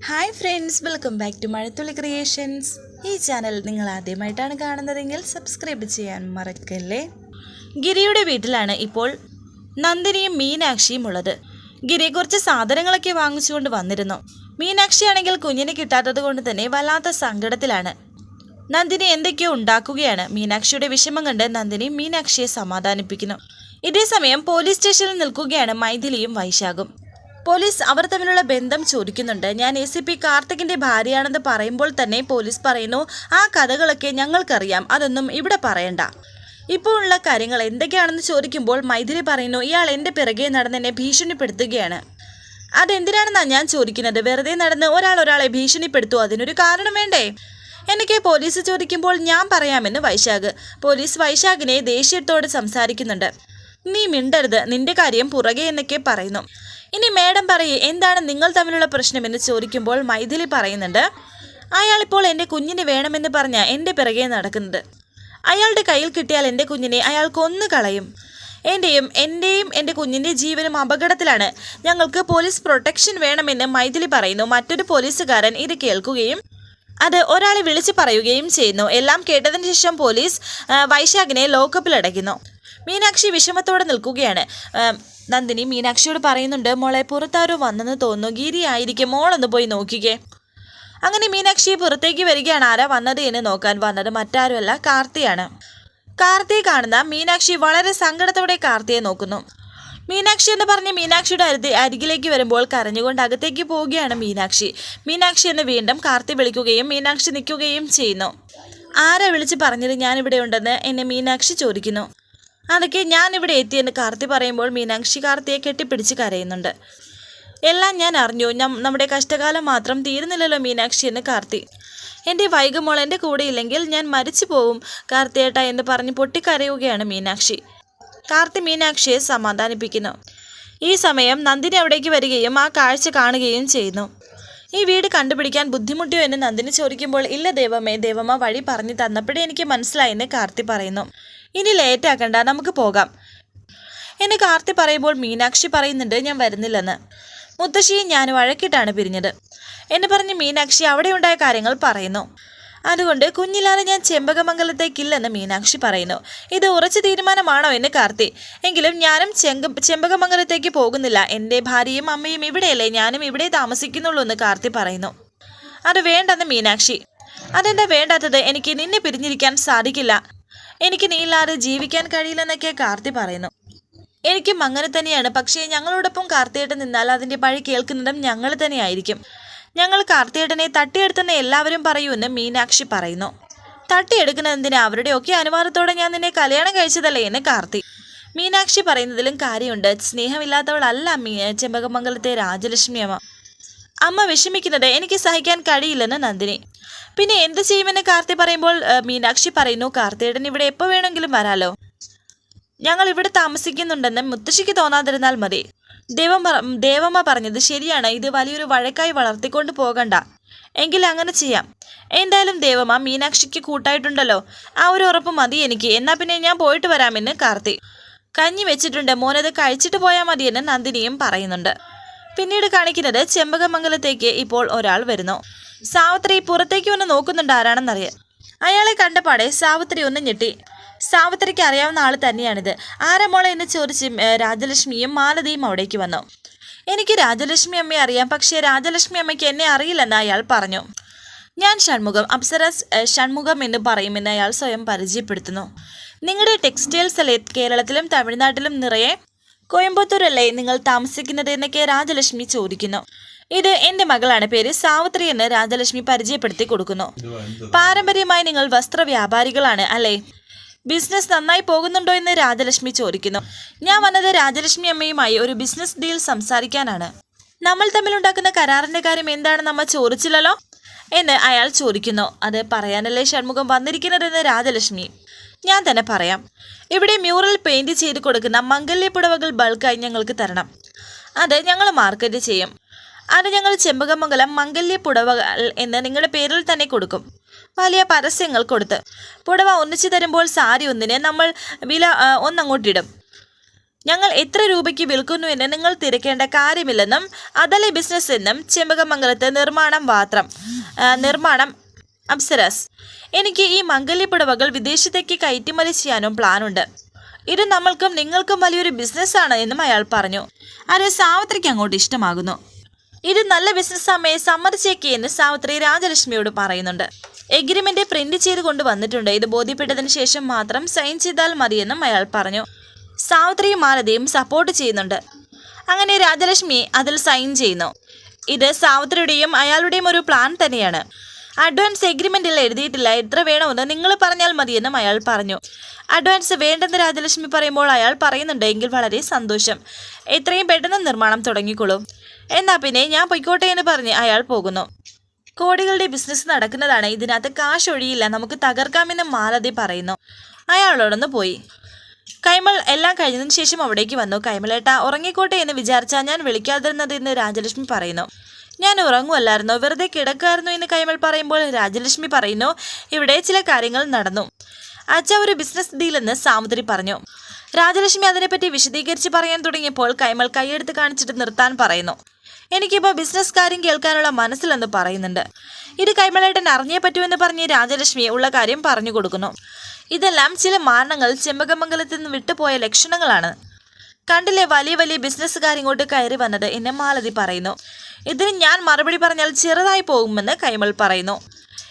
Hi friends, welcome back to Mazhathulli creations. ഈ channel നിങ്ങൾ ആദ്യമായിട്ടാണ് കാണുന്നതെങ്കിൽ സബ്സ്ക്രൈബ് ചെയ്യാൻ മറക്കല്ലേ. ഗിരിയുടെ വീട്ടിലാണ് ഇപ്പോൾ നന്ദിനിയും മീനാക്ഷിയും ഉള്ളത്. ഗിരി കുറച്ച് സാധനങ്ങളൊക്കെ വാങ്ങിച്ചുകൊണ്ട് വന്നിരുന്നു. മീനാക്ഷിയാണെങ്കിൽ കുഞ്ഞിനെ കിട്ടാത്തത് കൊണ്ട് തന്നെ വല്ലാത്ത സങ്കടത്തിലാണ്. നന്ദിനി എന്തൊക്കെയോ ഉണ്ടാക്കുകയാണ്. മീനാക്ഷിയുടെ വിഷമം കണ്ട് നന്ദിനി മീനാക്ഷിയെ സമാധാനിപ്പിക്കുന്നു. ഇതേസമയം പോലീസ് സ്റ്റേഷനിൽ നിൽക്കുകയാണ് മൈഥിലിയും വൈശാഖും. പോലീസ് അവർ തമ്മിലുള്ള ബന്ധം ചോദിക്കുന്നുണ്ട്. ഞാൻ ACP കാർത്തികിന്റെ ഭാര്യയാണെന്ന് പറയുമ്പോൾ തന്നെ പോലീസ് പറയുന്നു, ആ കഥകളൊക്കെ ഞങ്ങൾക്കറിയാം, അതൊന്നും ഇവിടെ പറയണ്ട. ഇപ്പോൾ ഉള്ള കാര്യങ്ങൾ എന്തൊക്കെയാണെന്ന് ചോദിക്കുമ്പോൾ മൈഥിലി പറയുന്നു, ഇയാൾ എൻ്റെ പിറകെ നടന്ന് എന്നെ ഭീഷണിപ്പെടുത്തുകയാണ്. അതെന്തിനാണെന്നാണ് ഞാൻ ചോദിക്കുന്നത്. വെറുതെ നടന്ന് ഒരാളെ ഭീഷണിപ്പെടുത്തുമോ? അതിനൊരു കാരണം വേണ്ടേ എന്നൊക്കെ പോലീസ് ചോദിക്കുമ്പോൾ ഞാൻ പറയാമെന്ന് വൈശാഖ്. പോലീസ് വൈശാഖിനെ ദേഷ്യത്തോട് സംസാരിക്കുന്നുണ്ട്. നീ മിണ്ടരുത്, നിന്റെ കാര്യം പുറകെ എന്നൊക്കെ പറയുന്നു. ഇനി മേഡം പറയേ, എന്താണ് നിങ്ങൾ തമ്മിലുള്ള പ്രശ്നമെന്ന് ചോദിക്കുമ്പോൾ മൈഥിലി പറയുന്നുണ്ട്, അയാളിപ്പോൾ എൻ്റെ കുഞ്ഞിനെ വേണമെന്ന് പറഞ്ഞാൽ എൻ്റെ പിറകെ നടക്കുന്നത്. അയാളുടെ കയ്യിൽ കിട്ടിയാൽ എൻ്റെ കുഞ്ഞിനെ അയാൾ കൊന്നു കളയും. എൻ്റെയും എൻ്റെ കുഞ്ഞിൻ്റെ ജീവനും അപകടത്തിലാണ്. ഞങ്ങൾക്ക് പോലീസ് പ്രൊട്ടക്ഷൻ വേണമെന്ന് മൈഥിലി പറയുന്നു. മറ്റൊരു പോലീസുകാരൻ ഇത് കേൾക്കുകയും അത് ഒരാളെ വിളിച്ചു പറയുകയും ചെയ്യുന്നു. എല്ലാം കേട്ടതിന് ശേഷം പോലീസ് വൈശാഖിനെ ലോക്കപ്പിൽ അടയ്ക്കുന്നു. മീനാക്ഷി വിഷമത്തോടെ നിൽക്കുകയാണ്. നന്ദിനി മീനാക്ഷിയോട് പറയുന്നുണ്ട്, മോളെ പുറത്താരോ വന്നെന്ന് തോന്നുന്നു, ഗിരി ആയിരിക്കും, മോളൊന്ന് പോയി നോക്കിക്കേ. അങ്ങനെ മീനാക്ഷി പുറത്തേക്ക് വരികയാണ്. ആരാ വന്നത് എന്ന് നോക്കാൻ. വന്നത് മറ്റാരുമല്ല, കാർത്തിയാണ്. കാർത്തിയെ കാണുന്ന മീനാക്ഷി വളരെ സങ്കടത്തോടെ കാർത്തിയെ നോക്കുന്നു. മീനാക്ഷി എന്ന് പറഞ്ഞ് മീനാക്ഷിയുടെ അരികിലേക്ക് വരുമ്പോൾ കരഞ്ഞുകൊണ്ട് അകത്തേക്ക് പോവുകയാണ് മീനാക്ഷി. മീനാക്ഷി എന്ന് വീണ്ടും കാർത്തി വിളിക്കുകയും മീനാക്ഷി നിൽക്കുകയും ചെയ്യുന്നു. ആരാ വിളിച്ച് പറഞ്ഞത് ഞാനിവിടെ ഉണ്ടെന്ന് എന്നെ മീനാക്ഷി ചോദിക്കുന്നു. അതൊക്കെ ഞാനിവിടെ എത്തിയെന്ന് കാർത്തി പറയുമ്പോൾ മീനാക്ഷി കാർത്തിയെ കെട്ടിപ്പിടിച്ച് കരയുന്നുണ്ട്. എല്ലാം ഞാൻ അറിഞ്ഞു, നമ്മുടെ കഷ്ടകാലം മാത്രം തീരുന്നില്ലല്ലോ മീനാക്ഷി എന്ന് കാർത്തി. എൻ്റെ വൈകുമോൾ എൻ്റെ കൂടെ ഇല്ലെങ്കിൽ ഞാൻ മരിച്ചു പോവും കാർത്തിയേട്ട എന്ന് പറഞ്ഞ് പൊട്ടിക്കരയുകയാണ് മീനാക്ഷി. കാർത്തി മീനാക്ഷിയെ സമാധാനിപ്പിക്കുന്നു. ഈ സമയം നന്ദിനി അവിടേക്ക് വരികയും ആ കാഴ്ച കാണുകയും ചെയ്യുന്നു. ഈ വീട് കണ്ടുപിടിക്കാൻ ബുദ്ധിമുട്ടിയോ എന്ന് നന്ദിനി ചോദിക്കുമ്പോൾ ഇല്ല ദേവമ്മ വഴി പറഞ്ഞു തന്നപ്പോഴേ എനിക്ക് മനസ്സിലായെന്ന് കാർത്തി പറയുന്നു. ഇനി ലേറ്റ് ആക്കണ്ട, നമുക്ക് പോകാം എന്ന് കാർത്തി പറയുമ്പോൾ മീനാക്ഷി പറയുന്നുണ്ട്, ഞാൻ വരുന്നില്ലെന്ന്. മുത്തശ്ശിയും ഞാൻ വഴക്കിട്ടാണ് പിരിഞ്ഞത് എന്ന് പറഞ്ഞ് മീനാക്ഷി അവിടെ ഉണ്ടായ കാര്യങ്ങൾ പറയുന്നു. അതുകൊണ്ട് കുഞ്ഞില്ലാതെ ഞാൻ ചെമ്പകമംഗലത്തേക്കില്ലെന്ന് മീനാക്ഷി പറയുന്നു. ഇത് ഉറച്ച തീരുമാനമാണോ എന്ന് കാർത്തി. എങ്കിലും ഞാനും ചെമ്പകമംഗലത്തേക്ക് പോകുന്നില്ല, എൻ്റെ ഭാര്യയും അമ്മയും ഇവിടെയല്ലേ, ഞാനും ഇവിടെ താമസിക്കുന്നുള്ളൂ എന്ന് കാർത്തി പറയുന്നു. അത് വേണ്ടെന്ന് മീനാക്ഷി. അതെന്താ വേണ്ടാത്തത്? എനിക്ക് നിന്നെ പിരിഞ്ഞിരിക്കാൻ സാധിക്കില്ല, എനിക്ക് നീ ഇല്ലാതെ ജീവിക്കാൻ കഴിയില്ലെന്നൊക്കെ കാർത്തി പറയുന്നു. എനിക്കും അങ്ങനെ തന്നെയാണ്, പക്ഷേ ഞങ്ങളോടൊപ്പം കാർത്തിയേട്ടൻ നിന്നാൽ അതിൻ്റെ പഴി കേൾക്കുന്നതും ഞങ്ങൾ തന്നെയായിരിക്കും. ഞങ്ങൾ കാർത്തിയേട്ടനെ തട്ടിയെടുത്തെന്ന് എല്ലാവരും പറയുമെന്ന് മീനാക്ഷി പറയുന്നു. തട്ടിയെടുക്കുന്നതിന് അവരുടെയൊക്കെ അനുവാദത്തോടെ ഞാൻ നിന്നെ കല്യാണം കഴിച്ചതല്ലേ എന്ന് കാർത്തി. മീനാക്ഷി പറയുന്നതിലും കാര്യമുണ്ട്. സ്നേഹമില്ലാത്തവളല്ല ചെമ്പകമംഗലത്തെ രാജലക്ഷ്മി അമ്മ. അമ്മ വിഷമിക്കുന്നത് എനിക്ക് സഹിക്കാൻ കഴിയില്ലെന്ന് നന്ദിനി. പിന്നെ എന്ത് ചെയ്യുമെന്ന് കാർത്തി പറയുമ്പോൾ മീനാക്ഷി പറയുന്നു, കാർത്തിയേട്ടൻ ഇവിടെ എപ്പോൾ വേണമെങ്കിലും വരാലോ, ഞങ്ങൾ ഇവിടെ താമസിക്കുന്നുണ്ടെന്ന് മുത്തശ്ശിക്ക് തോന്നാതിരുന്നാൽ മതി. ദേവമ്മ പറഞ്ഞത് ശരിയാണ്, ഇത് വലിയൊരു വഴക്കായി വളർത്തിക്കൊണ്ട് പോകണ്ട. എങ്കിൽ അങ്ങനെ ചെയ്യാം. എന്തായാലും ദേവമ്മ മീനാക്ഷിക്ക് കൂട്ടായിട്ടുണ്ടല്ലോ, ആ ഒരു ഉറപ്പ് മതി എനിക്ക്. എന്നാൽ പിന്നെ ഞാൻ പോയിട്ട് വരാമെന്ന് കാർത്തി. കഞ്ഞി വെച്ചിട്ടുണ്ട്, മോനത് കഴിച്ചിട്ട് പോയാൽ മതിയെന്ന് നന്ദിനിയും പറയുന്നുണ്ട്. പിന്നീട് കാണിക്കുന്നത് ചെമ്പകമംഗലത്തേക്ക് ഇപ്പോൾ ഒരാൾ വരുന്നു. സാവിത്രി പുറത്തേക്ക് വന്ന് നോക്കുന്നുണ്ട് ആരാണെന്നറിയാം. അയാളെ കണ്ടപാടെ സാവിത്രി ഒന്ന് ഞെട്ടി. സാവിത്രിക്ക് അറിയാവുന്ന ആൾ തന്നെയാണിത്. ആരാ മോളെ എന്ന് ചോദിച്ച് രാജലക്ഷ്മിയും മാലതിയും അവിടേക്ക് വന്നു. എനിക്ക് രാജലക്ഷ്മി അമ്മയെ അറിയാം, പക്ഷേ രാജലക്ഷ്മി അമ്മയ്ക്ക് എന്നെ അറിയില്ലെന്ന് അയാൾ പറഞ്ഞു. ഞാൻ ഷൺമുഖം, അപ്സര ഷൺമുഖം എന്ന് പറയുമെന്ന് അയാൾ സ്വയം പരിചയപ്പെടുത്തുന്നു. നിങ്ങളുടെ ടെക്സ്റ്റൈൽസ് അല്ലേ കേരളത്തിലും തമിഴ്നാട്ടിലും നിറയെ? കോയമ്പത്തൂരല്ലേ നിങ്ങൾ താമസിക്കുന്നത് എന്നൊക്കെ രാജലക്ഷ്മി ചോദിക്കുന്നു. ഇത് എൻ്റെ മകളാണ്, പേര് സാവിത്രി എന്ന് രാജലക്ഷ്മി പരിചയപ്പെടുത്തി കൊടുക്കുന്നു. പാരമ്പര്യമായി നിങ്ങൾ വസ്ത്ര വ്യാപാരികളാണ് അല്ലേ? ബിസിനസ് നന്നായി പോകുന്നുണ്ടോ എന്ന് രാജലക്ഷ്മി ചോദിക്കുന്നു. ഞാൻ വന്നത് രാജലക്ഷ്മി അമ്മയുമായി ഒരു ബിസിനസ് ഡീൽ സംസാരിക്കാനാണ്. നമ്മൾ തമ്മിലുണ്ടാക്കുന്ന കരാറിൻ്റെ കാര്യം എന്താണെന്ന് അമ്മ ചോദിച്ചില്ലല്ലോ എന്ന് അയാൾ ചോദിക്കുന്നു. അത് പറയാനല്ലേ ഷൺമുഖം വന്നിരിക്കുന്നതെന്ന് രാജലക്ഷ്മി. ഞാൻ തന്നെ പറയാം. ഇവിടെ മ്യൂറൽ പെയിന്റ് ചെയ്ത് കൊടുക്കുന്ന മംഗല്യപ്പുടവകൾ ബൾക്കായി ഞങ്ങൾക്ക് തരണം. അത് ഞങ്ങൾ മാർക്കറ്റ് ചെയ്യും. അത് ഞങ്ങൾ ചെമ്പകമംഗലം മംഗല്യപ്പുടവകൾ എന്ന് നിങ്ങളുടെ പേരിൽ തന്നെ കൊടുക്കും. വലിയ പരസ്യങ്ങൾ കൊടുത്ത് പുടവ ഒന്നിച്ചു തരുമ്പോൾ സാരി ഒന്നിന് നമ്മൾ വില ഒന്നങ്ങോട്ടിടും. ഞങ്ങൾ എത്ര രൂപയ്ക്ക് വിൽക്കുന്നു എന്ന് നിങ്ങൾ തിരക്കേണ്ട കാര്യമില്ലെന്നും അതല്ലേ ബിസിനസ് എന്നും ചെമ്പകമംഗലത്ത് നിർമ്മാണം അപ്സരസ്. എനിക്ക് ഈ മംഗല്യപ്പുടവകൾ വിദേശത്തേക്ക് കയറ്റുമതി ചെയ്യാനും പ്ലാനുണ്ട്. ഇത് നമ്മൾക്കും നിങ്ങൾക്കും വലിയൊരു ബിസിനസ്സാണ് എന്നും അയാൾ പറഞ്ഞു. അത് സാവിത്രിക്ക് അങ്ങോട്ട് ഇഷ്ടമാകുന്നു. ഇത് നല്ല ബിസിനസ് അമ്മയെ സമ്മതിച്ചേക്ക് എന്ന് സാവിത്രി രാജലക്ഷ്മിയോട് പറയുന്നുണ്ട്. എഗ്രിമെന്റ് പ്രിന്റ് ചെയ്ത് കൊണ്ടുവന്നിട്ടുണ്ട്. ഇത് ബോധ്യപ്പെട്ടതിന് ശേഷം മാത്രം സൈൻ ചെയ്താൽ മതിയെന്നും അയാൾ പറഞ്ഞു. സാവിത്രിയും മാലതിയും സപ്പോർട്ട് ചെയ്യുന്നുണ്ട്. അങ്ങനെ രാജലക്ഷ്മി അതിൽ സൈൻ ചെയ്യുന്നു. ഇത് സാവിത്രിയുടെയും അയാളുടെയും ഒരു പ്ലാൻ തന്നെയാണ്. അഡ്വാൻസ് എഗ്രിമെന്റിൽ എഴുതിയിട്ടില്ല. എത്ര വേണമെന്ന് നിങ്ങൾ പറഞ്ഞാൽ മതിയെന്നും അയാൾ പറഞ്ഞു. അഡ്വാൻസ് വേണ്ടെന്ന് രാജലക്ഷ്മി പറയുമ്പോൾ അയാൾ പറയുന്നുണ്ട്, എങ്കിൽ വളരെ സന്തോഷം, എത്രയും പെട്ടെന്ന് നിർമ്മാണം തുടങ്ങിക്കോളൂ. എന്നാ പിന്നെ ഞാൻ പൊയ്ക്കോട്ടെ എന്ന് പറഞ്ഞ് അയാൾ പോകുന്നു. കോടികളുടെ ബിസിനസ് നടക്കുന്നതാണ്. ഇതിനകത്ത് കാശ് ഒഴിയില്ല, നമുക്ക് തകർക്കാമെന്ന് മാലതി പറയുന്നു. അയാളോടൊന്ന് പോയി. കൈമൾ എല്ലാം കഴിഞ്ഞതിന് ശേഷം അവിടേക്ക് വന്നു. കൈമളേട്ട ഉറങ്ങിക്കോട്ടെ എന്ന് വിചാരിച്ചാൽ ഞാൻ വിളിക്കാതിരുന്നതെന്ന് രാജലക്ഷ്മി പറയുന്നു. ഞാൻ ഉറങ്ങുമല്ലായിരുന്നോ, വെറുതെ കിടക്കായിരുന്നു എന്ന് കൈമൾ പറയുമ്പോൾ രാജലക്ഷ്മി പറയുന്നു, ഇവിടെ ചില കാര്യങ്ങൾ നടന്നു. അച്ഛ ഒരു ബിസിനസ് ഡീലെന്ന് സാവിത്രി പറഞ്ഞു. രാജലക്ഷ്മി അതിനെപ്പറ്റി വിശദീകരിച്ച് പറയാൻ തുടങ്ങിയപ്പോൾ കൈമൾ കൈയെടുത്ത് കാണിച്ചിട്ട് നിർത്താൻ പറയുന്നു. എനിക്കിപ്പോൾ ബിസിനസ് കാര്യം കേൾക്കാനുള്ള മനസ്സിലെന്ന് പറയുന്നുണ്ട്. ഇത് കൈമളേട്ടൻ അറിഞ്ഞേ പറ്റുമെന്ന് പറഞ്ഞ് രാജലക്ഷ്മി ഉള്ള കാര്യം പറഞ്ഞു കൊടുക്കുന്നു. ഇതെല്ലാം ചില മാരണങ്ങൾ ചെമ്പകമംഗലത്തിൽ നിന്ന് വിട്ടുപോയ ലക്ഷണങ്ങളാണ്. കണ്ടില്ലേ വലിയ വലിയ ബിസിനസ്സുകാർ ഇങ്ങോട്ട് കയറി വന്നത് എന്ന് മാലതി പറയുന്നു. ഇതിന് ഞാൻ മറുപടി പറഞ്ഞാൽ ചെറുതായി പോകുമെന്ന് കൈമൾ പറയുന്നു.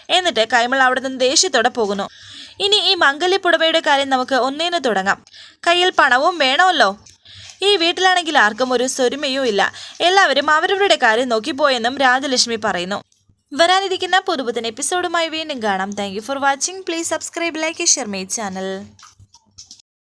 എന്നിട്ട് കൈമൾ അവിടെ നിന്ന് ദേഷ്യത്തോടെ പോകുന്നു. ഇനി ഈ മംഗല്യപ്പുടവയുടെ കാര്യം നമുക്ക് ഒന്നേന്ന് തുടങ്ങാം. കയ്യിൽ പണവും വേണമല്ലോ. ഈ വീട്ടിലാണെങ്കിൽ ആർക്കും ഒരു സ്വരുമയും ഇല്ല. എല്ലാവരും അവരവരുടെ കാര്യം നോക്കിപ്പോയെന്നും രാജലക്ഷ്മി പറയുന്നു. വരാനിരിക്കുന്ന പുതുപുത്തൻ എപ്പിസോഡുമായി വീണ്ടും കാണാം. Thank you for watching. Please subscribe, like, share my channel.